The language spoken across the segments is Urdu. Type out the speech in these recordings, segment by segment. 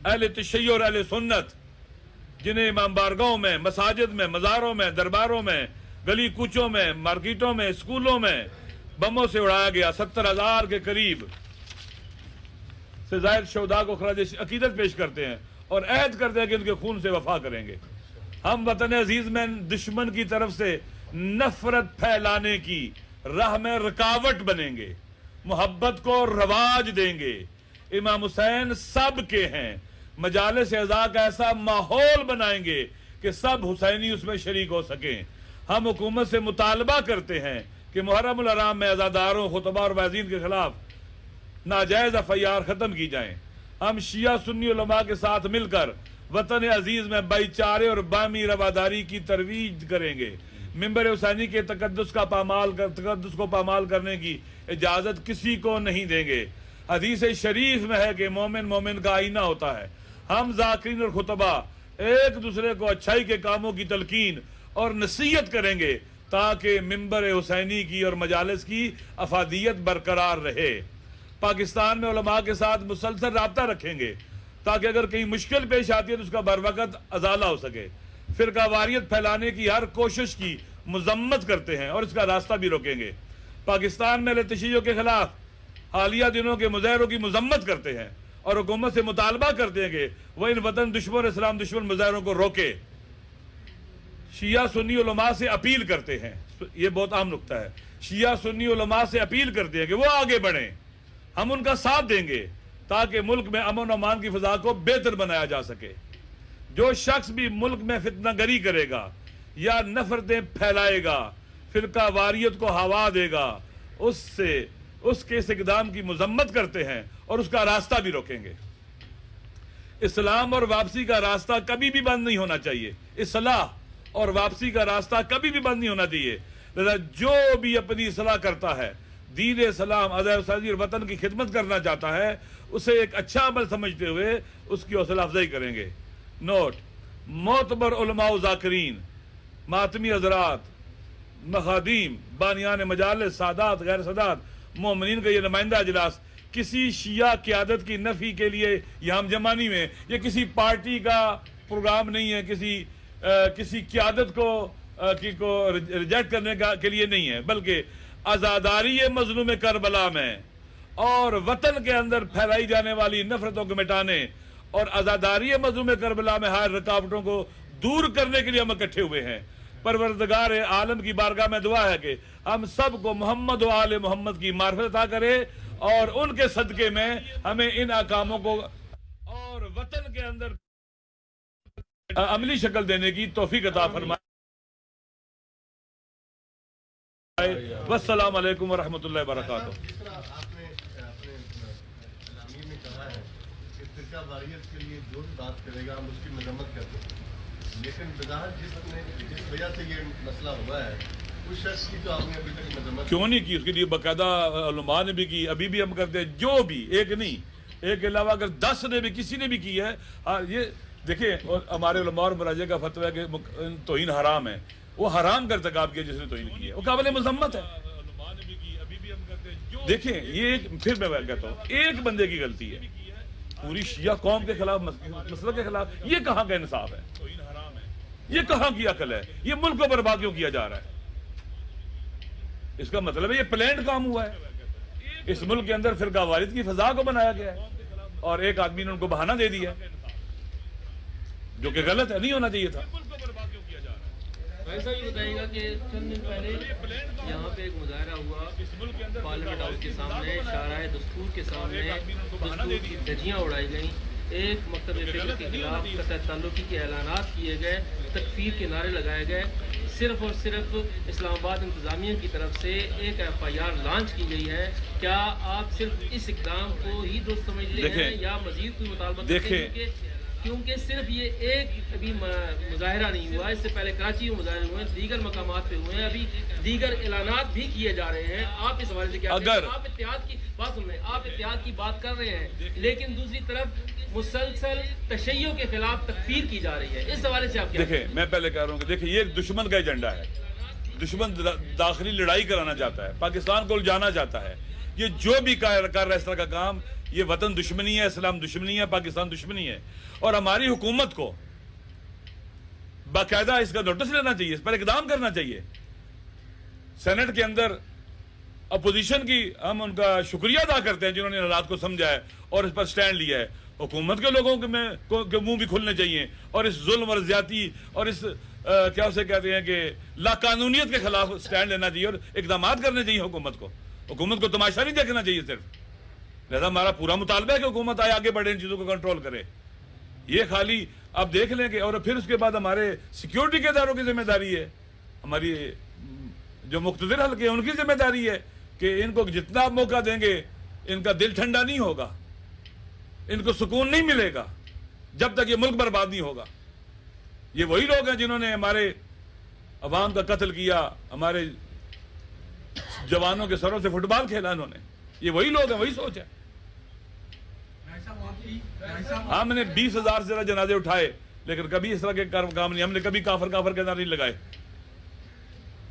اہل تشیع اور اہل سنت جنہیں امام بارگاہوں میں، مساجد میں، مزاروں میں، درباروں میں، گلی کوچوں میں، مارکیٹوں میں، اسکولوں میں بموں سے اڑایا گیا، 70,000 کے قریب سے زائد شہداء کو خراج عقیدت پیش کرتے ہیں اور عہد کرتے ہیں کہ ان کے خون سے وفا کریں گے۔ ہم وطن عزیز میں دشمن کی طرف سے نفرت پھیلانے کی راہ میں رکاوٹ بنیں گے، محبت کو رواج دیں گے۔ امام حسین سب کے ہیں، مجالس اعزاء کا ایسا ماحول بنائیں گے کہ سب حسینی اس میں شریک ہو سکیں۔ ہم حکومت سے مطالبہ کرتے ہیں کہ محرم الحرام میں عزاداروں، خطباء اور واعظین کے خلاف ناجائز FIR ختم کی جائیں۔ ہم شیعہ سنی علماء کے ساتھ مل کر وطن عزیز میں بھائی چارے اور باہمی رواداری کی ترویج کریں گے۔ ممبر حسینی کے تقدس کو پامال کرنے کی اجازت کسی کو نہیں دیں گے۔ حدیث شریف میں ہے کہ مومن مومن کا آئینہ ہوتا ہے۔ ہم ذاکرین اور خطباء ایک دوسرے کو اچھائی کے کاموں کی تلقین اور نصیحت کریں گے تاکہ ممبر حسینی کی اور مجالس کی افادیت برقرار رہے۔ پاکستان میں علماء کے ساتھ مسلسل رابطہ رکھیں گے تاکہ اگر کہیں مشکل پیش آتی ہے تو اس کا بروقت ازالہ ہو سکے۔ فرقہ واریت پھیلانے کی ہر کوشش کی مذمت کرتے ہیں اور اس کا راستہ بھی روکیں گے۔ پاکستان میں اہل تشیع کے خلاف حالیہ دنوں کے مظاہروں کی مذمت کرتے ہیں اور حکومت سے مطالبہ کرتے ہیں کہ وہ ان وطن دشمن اسلام دشمن مظاہروں کو روکے۔ شیعہ سنی علماء سے اپیل کرتے ہیں، یہ بہت اہم نکتہ ہے، شیعہ سنی علماء سے اپیل کرتے ہیں کہ وہ آگے بڑھیں، ہم ان کا ساتھ دیں گے تاکہ ملک میں امن و امان کی فضا کو بہتر بنایا جا سکے۔ جو شخص بھی ملک میں فتنہ گری کرے گا یا نفرتیں پھیلائے گا، فرقہ واریت کو ہوا دے گا، اس کے اس اقدام کی مذمت کرتے ہیں اور اس کا راستہ بھی روکیں گے۔ اسلام اور واپسی کا راستہ کبھی بھی بند نہیں ہونا چاہیے، اصلاح اور واپسی کا راستہ کبھی بھی بند نہیں ہونا چاہیے۔ لہذا جو بھی اپنی اصلاح کرتا ہے، دین اسلام، عزیز اور وطن کی خدمت کرنا چاہتا ہے، اسے ایک اچھا عمل سمجھتے ہوئے اس کی حوصلہ افزائی کریں گے۔ نوٹ: معتبر علماء و ذاکرین، ماتمی حضرات، مخادیم، بانیان مجالس، سادات، غیر سادات، مومنین کا یہ نمائندہ اجلاس کسی شیعہ قیادت کی نفی کے لیے یہاں جمانی میں، یہ کسی پارٹی کا پروگرام نہیں ہے، کسی قیادت کو ریجیکٹ کرنے کے لیے نہیں ہے، بلکہ عزاداری مظلوم کربلا میں اور وطن کے اندر پھیلائی جانے والی نفرتوں کو مٹانے اور عزاداری مظلوم کربلا میں ہر رکاوٹوں کو دور کرنے کے لیے ہم اکٹھے ہوئے ہیں۔ پروردگار عالم کی بارگاہ میں دعا ہے کہ ہم سب کو محمد و آل محمد کی معرفت عطا کرے اور ان کے صدقے میں ہمیں ان احکاموں کو اور وطن کے اندر عملی شکل دینے کی توفیق عطا فرمائے۔ والسلام علیکم ورحمۃ اللہ وبرکاتہ۔ آپ نے اپنے تعمیر میں کہا ہے کہ فرقہ واریت کے لیے جو بھی بات کرے گا ہم اس کی مذمت کرتے ہیں، لیکن بظاہر جس وجہ سے یہ مسئلہ ہوا ہے اس شخص کی تو آپ نے ابھی تک مذمت کیوں نہیں کی؟ اس کے لیے باقاعدہ علماء نے بھی کی، ابھی بھی ہم کرتے ہیں، جو بھی ایک نہیں، ایک کے علاوہ اگر 10 نے بھی کسی نے بھی کی ہے۔ یہ دیکھیں ہمارے علماء اور مراجع کا فتویٰ ہے کہ توہین حرام ہے، وہ حرام کا ارتکاب کیا جس نے توہین کی ہے، وہ قابل مذمت ہے۔ دیکھیں یہ پھر میں کہتا ہوں ایک بندے کی غلطی ہے، پوری شیعہ قوم کے خلاف، مسلک کے خلاف، یہ کہاں کا انصاف ہے؟ یہ کہاں کی عقل ہے؟ یہ ملک کو برباد کیوں کیا جا رہا ہے؟ اس کا مطلب ہے یہ پلانڈ کام ہوا ہے۔ اس ملک کے اندر فرقہ واریت کی فضا کو بنایا گیا ہے اور ایک آدمی نے ان کو بہانہ دے دیا جو کہ غلط ہے، نہیں ہونا چاہیے تھا۔ ایسا بھی بتائیے گا کہ چند دن پہلے یہاں پہ ایک مظاہرہ ہوا پارلیمنٹ ہاؤس کے سامنے، شاہراہ دستور کے سامنے دستور کی دھجیاں اڑائی گئیں، ایک مکتب فکر کے خلاف قطع تعلقی کے اعلانات کیے گئے، تکفیر کے نعرے لگائے گئے، صرف اور صرف اسلام آباد انتظامیہ کی طرف سے ایک FIR لانچ کی گئی ہے۔ کیا آپ صرف اس اقدام کو ہی درست سمجھ رہے ہیں یا مزید کوئی مطالبہ کرتے ہیں؟ کیونکہ صرف یہ ایک ابھی مظاہرہ نہیں ہوا، اس سے پہلے کراچی میں مظاہرے ہوئے ہیں، دیگر مقامات پہ ہوئے ہیں، ابھی دیگر اعلانات بھی کیے جا رہے ہیں۔ آپ اس حوالے سے کیا کہتے ہیں؟ آپ اتحاد کی بات سن رہے ہیں، آپ اتحاد کی بات کر رہے ہیں، لیکن دوسری طرف مسلسل تشیع کے خلاف تکفیر کی جا رہی ہے، اس حوالے سے آپ کیا؟ دیکھیں میں پہلے کہہ رہا ہوں کہ دیکھیں یہ ایک دشمن کا ایجنڈا ہے، دشمن داخلی لڑائی کرانا چاہتا ہے، پاکستان کو الجھانا چاہتا ہے۔ یہ جو بھی کر رہا ہے اس طرح کا کام، یہ وطن دشمنی ہے، اسلام دشمنی ہے، پاکستان دشمنی ہے، اور ہماری حکومت کو باقاعدہ اس کا نوٹس لینا چاہیے، اس پر اقدام کرنا چاہیے۔ سینٹ کے اندر اپوزیشن کی ہم ان کا شکریہ ادا کرتے ہیں جنہوں نے حالات کو سمجھا ہے اور اس پر سٹینڈ لیا ہے۔ حکومت کے لوگوں کے منہ بھی کھلنے چاہیے اور اس ظلم اور زیادتی اور اس کیا اسے کہتے ہیں کہ لا قانونیت کے خلاف سٹینڈ لینا چاہیے اور اقدامات کرنے چاہیے حکومت کو۔ حکومت کو تماشا نہیں دیکھنا چاہیے صرف، لہذا ہمارا پورا مطالبہ ہے کہ حکومت آگے بڑھے، ان چیزوں کو کنٹرول کرے۔ یہ خالی آپ دیکھ لیں کہ، اور پھر اس کے بعد ہمارے سیکیورٹی کے اداروں کی ذمہ داری ہے، ہماری جو مقتدر حلقے ہیں ان کی ذمہ داری ہے کہ ان کو جتنا آپ موقع دیں گے ان کا دل ٹھنڈا نہیں ہوگا، ان کو سکون نہیں ملے گا جب تک یہ ملک برباد نہیں ہوگا۔ یہ وہی لوگ ہیں جنہوں نے ہمارے عوام کا قتل کیا، ہمارے جوانوں کے سروں سے فٹ بال کھیلا انہوں نے، یہ وہی لوگ ہیں، وہی سوچ ہے۔ ہم نے 20,000 سے زیادہ جنازے اٹھائے لیکن کبھی اس طرح کے کام نہیں، ہم نے کبھی کافر کے نعرے نہیں لگائے۔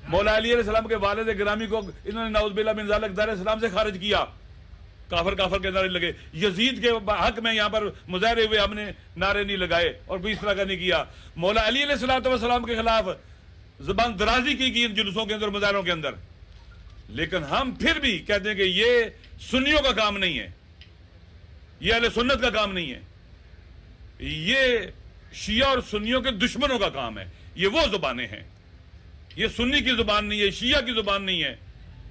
مولا علی علیہ السلام کے والد گرامی کو انہوں نے نعوذ باللہ من ذالک دار اسلام سے خارج کیا، کافر کے نعرے لگے۔ یزید کے حق میں یہاں پر مظاہرے ہوئے، ہم نے نعرے نہیں لگائے اور کوئی اس طرح کا نہیں کیا۔ مولا علی علیہ السلام کے خلاف زبان درازی کی گئی ان جلوسوں کے اندر، مظاہروں کے اندر، لیکن ہم پھر بھی کہتے ہیں کہ یہ سنیوں کا کام نہیں ہے، یہ اہل سنت کا کام نہیں ہے، یہ شیعہ اور سنیوں کے دشمنوں کا کام ہے۔ یہ وہ زبانیں ہیں، یہ سنی کی زبان نہیں ہے، شیعہ کی زبان نہیں ہے،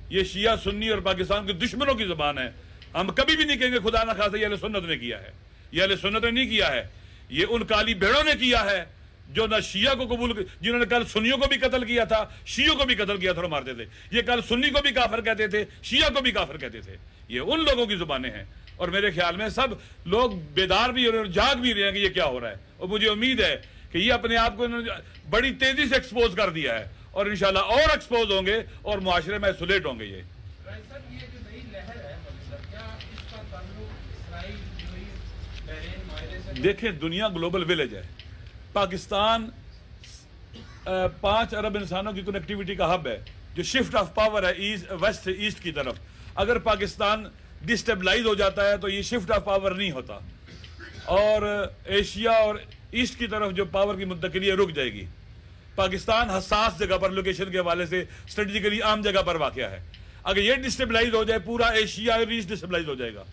یہ شیعہ سنی اور پاکستان کے دشمنوں کی زبان ہے۔ ہم کبھی بھی نہیں کہیں گے خدا نہ خاصہ یہ اہل سنت نے کیا ہے، یہ اہل سنت نے نہیں کیا ہے، یہ ان کالی بھیڑوں نے کیا ہے جو نہ شیعہ کو قبول، جنہوں نے کل سنیوں کو بھی قتل کیا تھا، شیعوں کو بھی قتل کیا تھا اور مارتے تھے۔ یہ کل سنی کو بھی کافر کہتے تھے، شیعہ کو بھی کافر کہتے تھے۔ یہ ان لوگوں کی زبانیں ہیں، اور میرے خیال میں سب لوگ بیدار بھی اور جاگ بھی رہے ہیں کہ یہ کیا ہو رہا ہے، اور مجھے امید ہے کہ یہ اپنے آپ کو انہوں نے بڑی تیزی سے ایکسپوز کر دیا ہے اور انشاءاللہ اور ایکسپوز ہوں گے اور معاشرے میں ایسولیٹ ہوں گے۔ یہ دیکھیں، دنیا گلوبل ویلیج ہے، پاکستان 5 ارب انسانوں کی کنیکٹیوٹی کا ہب ہے، جو شفٹ آف پاور ہے ویسٹ سے ایسٹ کی طرف۔ اگر پاکستان ڈسٹیبلائز ہو جاتا ہے تو یہ شفٹ آف پاور نہیں ہوتا، اور ایشیا اور ایسٹ کی طرف جو پاور کی منتقلی ہے رک جائے گی۔ پاکستان حساس جگہ پر، لوکیشن کے حوالے سے اسٹریٹجیکلی عام جگہ پر واقع ہے۔ اگر یہ ڈسٹیبلائز ہو جائے، پورا ایشیا اور ایسٹ ڈسٹیبلائز ہو جائے گا۔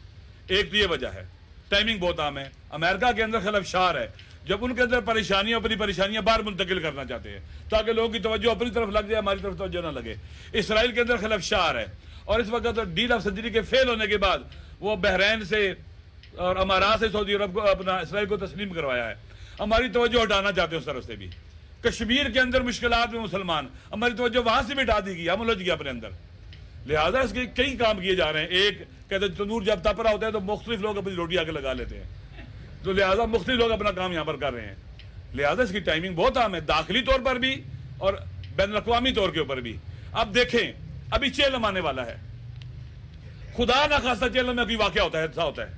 ایک تو یہ وجہ ہے، ٹائمنگ بہت عام ہے۔ امریکہ کے اندر خلفشار ہے، جب ان کے اندر پریشانیاں، اپنی پریشانیاں باہر منتقل کرنا چاہتے ہیں تاکہ لوگوں کی توجہ اپنی طرف لگ جائے، ہماری طرف توجہ نہ لگے۔ اسرائیل کے اندر خلفشار ہے، اور اس وقت ڈیل آف سنچری کے فیل ہونے کے بعد وہ بحرین سے اور امارات سے سعودی عرب کو اپنا اسرائیل کو تسلیم کروایا ہے۔ ہماری توجہ ہٹانا چاہتے ہیں اس طرف سے بھی۔ کشمیر کے اندر مشکلات میں مسلمان، ہماری توجہ وہاں سے بھی ہٹا دی گئی، ہم الجھ گیا اپنے اندر۔ لہٰذا اس کے کئی کام کیے جا رہے ہیں۔ ایک کہتے ہیں تندور جب تپ رہا ہوتا ہے تو مختلف لوگ اپنی روٹی آگے لگا لیتے ہیں، تو لہٰذا مختلف لوگ اپنا کام یہاں پر کر رہے ہیں۔ لہٰذا اس کی ٹائمنگ بہت عام ہے، داخلی طور پر بھی اور بین الاقوامی طور کے اوپر بھی۔ اب دیکھیں، ابھی چیلم آنے والا ہے، خدا نہ خاصہ چیلم میں کوئی واقعہ ہوتا ہے، ایسا ہوتا ہے،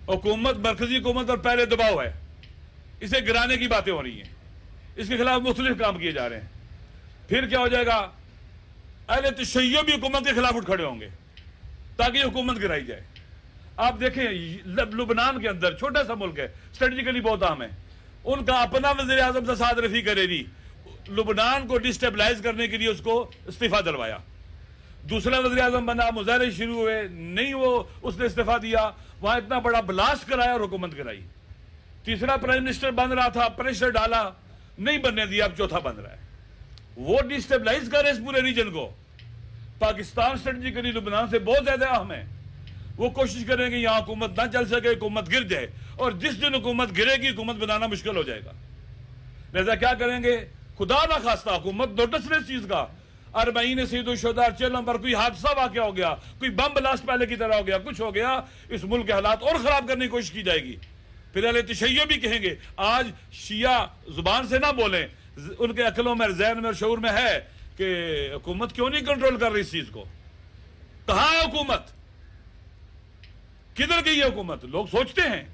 حکومت، مرکزی حکومت پر پہلے دباؤ ہے، اسے گرانے کی باتیں ہو رہی ہیں، اس کے خلاف مختلف کام کیے جا رہے ہیں۔ پھر کیا ہو جائے گا، اہل تشیع بھی حکومت کے خلاف اٹھ کھڑے ہوں گے تاکہ حکومت گرائی جائے۔ آپ دیکھیں لبنان کے اندر، چھوٹا سا ملک ہے، اسٹریٹجیکلی بہت اہم ہے، ان کا اپنا وزیر اعظم تھا سعد رفیق حریری، لبنان کو ڈسٹیبلائز کرنے کے لیے اس کو استعفیٰ دلوایا۔ دوسرا وزیر اعظم بنا، مظاہرے شروع ہوئے، نہیں وہ اس نے استعفیٰ دیا، وہاں اتنا بڑا بلاسٹ کرایا اور حکومت کرائی۔ تیسرا پرائم منسٹر بن رہا تھا، پریشر ڈالا، نہیں بننے دیا، اب چوتھا بن رہا ہے۔ وہ ڈسٹیبلائز کر رہے اس پورے ریجن کو۔ پاکستان اسٹریٹجیکلی لبنان سے بہت زیادہ اہم ہے، وہ کوشش کریں گے یہاں حکومت نہ چل سکے، حکومت گر جائے، اور جس دن حکومت گرے گی حکومت بنانا مشکل ہو جائے گا۔ لہذا کیا کریں گے، خدا نہ خواستہ حکومت نوٹس لے اس چیز کا، 40 سید الشہداء چیلم پر کوئی حادثہ واقع ہو گیا، کوئی بم بلاسٹ پہلے کی طرح ہو گیا، کچھ ہو گیا، اس ملک کے حالات اور خراب کرنے کی کوشش کی جائے گی۔ پھر اہل تشیع بھی کہیں گے، آج شیعہ زبان سے نہ بولیں، ان کے عقلوں میں، ذہن میں اور شعور میں ہے کہ حکومت کیوں نہیں کنٹرول کر رہی اس چیز کو، کہاں ہے حکومت، کدھر گئی ہے حکومت، لوگ سوچتے ہیں۔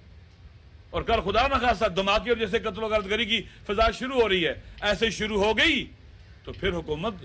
اور کل خدا نہ خاصہ دھماکے اور جیسے قتل و غارت گری کی فضا شروع ہو رہی ہے، ایسے شروع ہو گئی تو پھر حکومت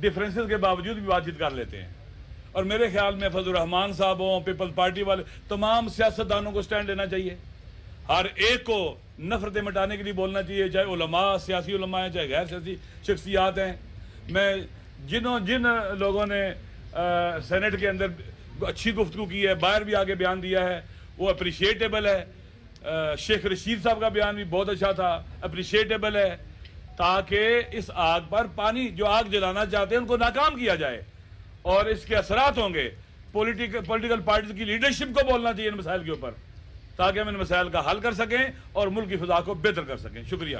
ڈفرینسز کے باوجود بھی بات چیت کر لیتے ہیں. اور میرے خیال میں فضل الرحمان صاحب ہوں, پیپلز پارٹی والے, تمام سیاستدانوں کو سٹینڈ لینا چاہیے. ہر ایک کو نفرتیں مٹانے کے لیے بولنا چاہیے, چاہے علماء, سیاسی علماء ہیں, چاہے غیر سیاسی شخصیات ہیں. میں جن لوگوں نے سینٹ کے اندر اچھی گفتگو کی ہے, باہر بھی آگے بیان دیا ہے, وہ اپریشیٹیبل ہے. شیخ رشید صاحب کا بیان بھی بہت اچھا تھا, اپریشیٹیبل ہے, تاکہ اس آگ پر پانی, جو آگ جلانا چاہتے ہیں ان کو ناکام کیا جائے. اور اس کے اثرات ہوں گے. پولیٹیکل پارٹیز کی لیڈرشپ کو بولنا چاہیے ان مسائل کے اوپر, تاکہ ہم ان مسائل کا حل کر سکیں اور ملک کی فضا کو بہتر کر سکیں. شکریہ.